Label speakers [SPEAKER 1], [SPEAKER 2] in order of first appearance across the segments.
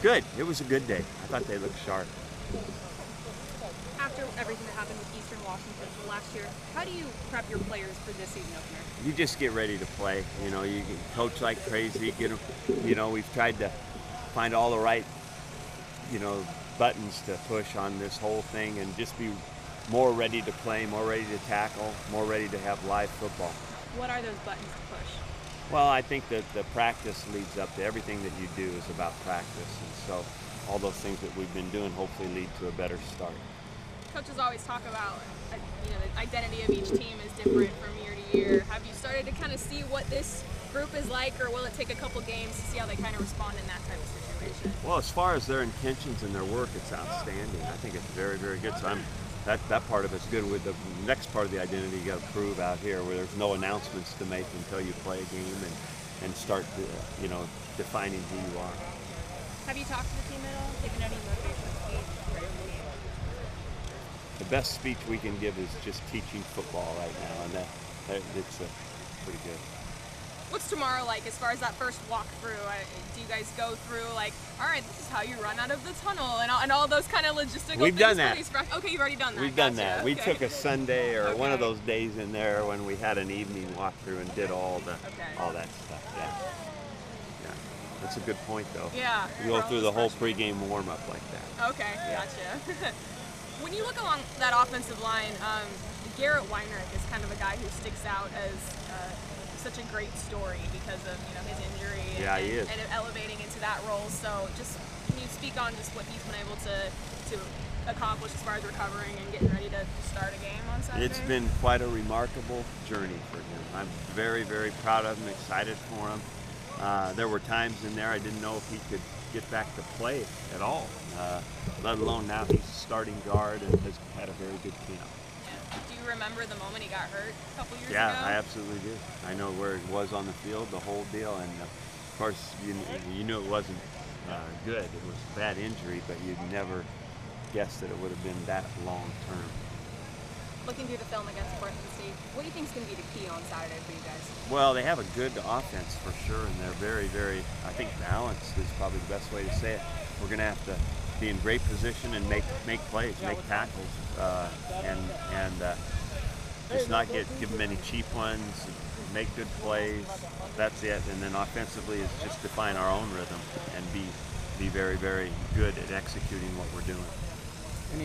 [SPEAKER 1] Good. It was a good day. I thought they looked sharp.
[SPEAKER 2] After everything that happened with Eastern Washington last year, how do you prep your players for this season opener?
[SPEAKER 1] You just get ready to play. You know, you coach like crazy. Get them. You know, we've tried to find all the right, buttons to push on this whole thing, and just be more ready to play, more ready to tackle, more ready to have live football.
[SPEAKER 2] What are those buttons to push?
[SPEAKER 1] Well, I think that the practice leads up to everything that you do is about practice, and so all those things that we've been doing hopefully lead to a better start.
[SPEAKER 2] Coaches always talk about, the identity of each team is different from year to year. Have you started to kind of see what this group is like, or will it take a couple games to see how they kind of respond in that type of situation?
[SPEAKER 1] Well, as far as their intentions and their work, it's outstanding. I think it's very, very good. So that part of it's good. With the next part of the identity, you got to prove out here, where there's no announcements to make until you play a game and start, defining who you are.
[SPEAKER 2] Have you talked to the team at all? Given any motivational speech for the game?
[SPEAKER 1] The best speech we can give is just teaching football right now, and it's pretty good.
[SPEAKER 2] What's tomorrow like as far as that first walkthrough? Do you guys go through all right, this is how you run out of the tunnel and all those kind of logistical
[SPEAKER 1] We've
[SPEAKER 2] things?
[SPEAKER 1] done that.
[SPEAKER 2] Okay, you've already done that.
[SPEAKER 1] We've done
[SPEAKER 2] Gotcha.
[SPEAKER 1] that. We
[SPEAKER 2] Okay.
[SPEAKER 1] took a Sunday or one of
[SPEAKER 2] Okay.
[SPEAKER 1] those days in there when we had an evening walkthrough and did all that stuff. Yeah. That's a good point, though.
[SPEAKER 2] Yeah.
[SPEAKER 1] You go through the whole pregame warm-up like that.
[SPEAKER 2] Okay,
[SPEAKER 1] Yeah.
[SPEAKER 2] gotcha. When you look along that offensive line, Garrett Weinrich is kind of a guy who sticks out as such a great story because of his injury
[SPEAKER 1] Yeah, he is.
[SPEAKER 2] and elevating into that role. So just can you speak on just what he's been able to accomplish as far as recovering and getting ready to start a game on Saturday?
[SPEAKER 1] It's been quite a remarkable journey for him. I'm very, very proud of him, excited for him. There were times in there I didn't know if he could get back to play at all, let alone now he's starting guard and has had a very good camp.
[SPEAKER 2] Yeah. Do you remember the moment he got hurt a couple years ago?
[SPEAKER 1] Yeah, I absolutely do. I know where it was on the field, the whole deal, and of course you knew it wasn't good. It was a bad injury, but you'd never guessed that it would have been that long term.
[SPEAKER 2] Looking through the film against Portland State, what do you think is going to be the key on Saturday for you guys?
[SPEAKER 1] Well, they have a good offense for sure, and they're very, very, I think balanced is probably the best way to say it. We're going to have to be in great position and make plays, make tackles, and just not give them any cheap ones, make good plays. That's it. And then offensively is just define our own rhythm and be very, very good at executing what we're doing.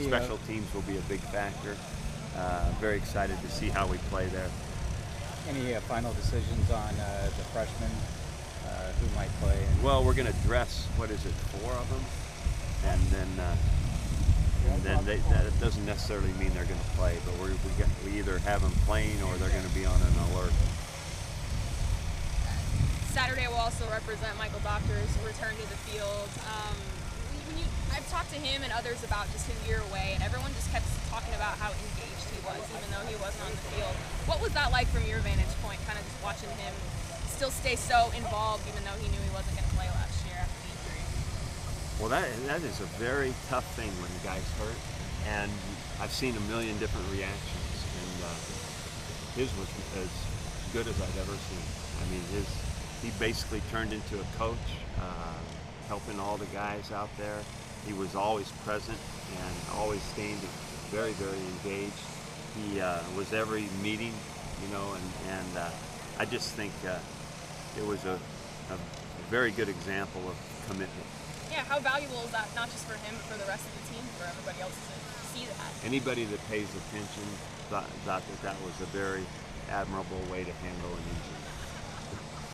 [SPEAKER 1] Special teams will be a big factor. Very excited to see how we play there.
[SPEAKER 3] Any final decisions on the freshmen who might play?
[SPEAKER 1] Well, we're going to dress, 4 of them? And then that doesn't necessarily mean they're going to play, but we either have them playing or they're going to be on an alert.
[SPEAKER 2] Saturday will also represent Michael Doctor's return to the field. I've talked to him and others about just his year away, and everyone just kept talking about how engaged he was, even though he wasn't on the field. What was that like from your vantage point, kind of just watching him still stay so involved, even though he knew he wasn't going to play last year after the injury?
[SPEAKER 1] Well, that is a very tough thing when the guy's hurt, and I've seen a million different reactions, and his was as good as I've ever seen. I mean, he basically turned into a coach, helping all the guys out there. He was always present and always staying very, very engaged. He was every meeting, and I just think it was a very good example of commitment.
[SPEAKER 2] Yeah, how valuable is that, not just for him, but for the rest of the team, for everybody else to see that?
[SPEAKER 1] Anybody that pays attention thought that was a very admirable way to handle an injury.